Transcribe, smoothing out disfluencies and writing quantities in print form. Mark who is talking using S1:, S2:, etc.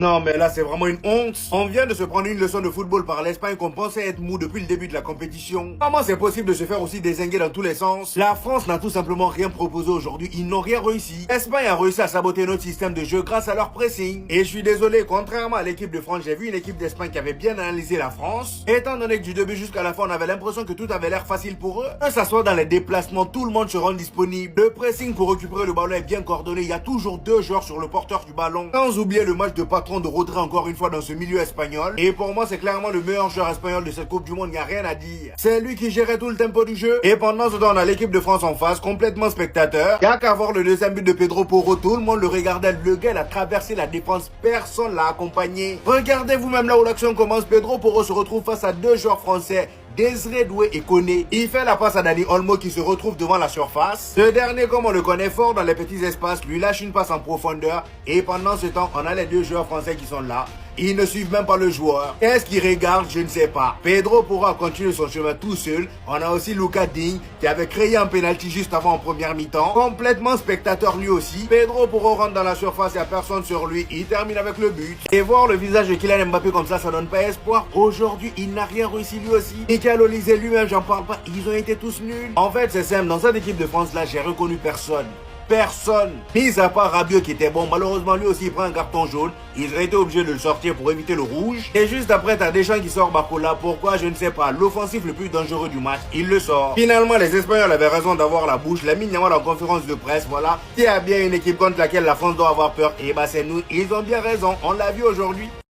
S1: Non mais là c'est vraiment une honte. On vient de se prendre une leçon de football par l'Espagne qu'on pensait être mou depuis le début de la compétition. Comment c'est possible de se faire aussi dézinguer dans tous les sens? La France n'a tout simplement rien proposé aujourd'hui, ils n'ont rien réussi. L'Espagne a réussi à saboter notre système de jeu grâce à leur pressing. Et je suis désolé, contrairement à l'équipe de France, j'ai vu une équipe d'Espagne qui avait bien analysé la France. Étant donné que du début jusqu'à la fin on avait l'impression que tout avait l'air facile pour eux. Que ça soit dans les déplacements, tout le monde se rend disponible. Le pressing pour récupérer le ballon est bien coordonné, il y a toujours deux joueurs sur le porteur du ballon. Sans oublier le match de patron de Rodri encore une fois dans ce milieu espagnol. Et pour moi, c'est clairement le meilleur joueur espagnol de cette Coupe du Monde, il n'y a rien à dire. C'est lui qui gérait tout le tempo du jeu. Et pendant ce temps, on a l'équipe de France en face, complètement spectateur. Il n'y a qu'à voir le deuxième but de Pedro Porro, tout le monde le regardait. Le gars, il a traversé la défense, personne l'a accompagné. Regardez vous-même là où l'action commence. Pedro Porro se retrouve face à deux joueurs français. Désiré Doué et Koné. Il fait la passe à Dani Olmo qui se retrouve devant la surface. Ce dernier, comme on le connaît fort dans les petits espaces, lui lâche une passe en profondeur. Et pendant ce temps, on a les deux joueurs français qui sont là. Ils ne suivent même pas le joueur. Qu'est-ce qu'ils regardent? Je ne sais pas. Pedro pourra continuer son chemin tout seul. On a aussi Lucas Digne qui avait créé un penalty juste avant en première mi-temps. Complètement spectateur lui aussi. Pedro Porro rentre dans la surface, il n'y a personne sur lui. Il termine avec le but. Et voir le visage de Kylian Mbappé comme ça donne pas espoir. Aujourd'hui, il n'a rien réussi lui aussi. Michael Olise lui-même, j'en parle pas. Ils ont été tous nuls. En fait, c'est simple. Dans cette équipe de France là, j'ai reconnu personne. Personne, mis à part Rabiot qui était bon. Malheureusement, lui aussi, il prend un carton jaune. Ils ont été obligés de le sortir pour éviter le rouge. Et juste après, t'as Deschamps qui sort Barcola. Pourquoi? Je ne sais pas. L'offensif le plus dangereux du match, il le sort. Finalement, les Espagnols avaient raison d'avoir la bouche. Lamine Yamal en conférence de presse, voilà. S'il y a bien une équipe contre laquelle la France doit avoir peur, et bah c'est nous. Ils ont bien raison. On l'a vu aujourd'hui.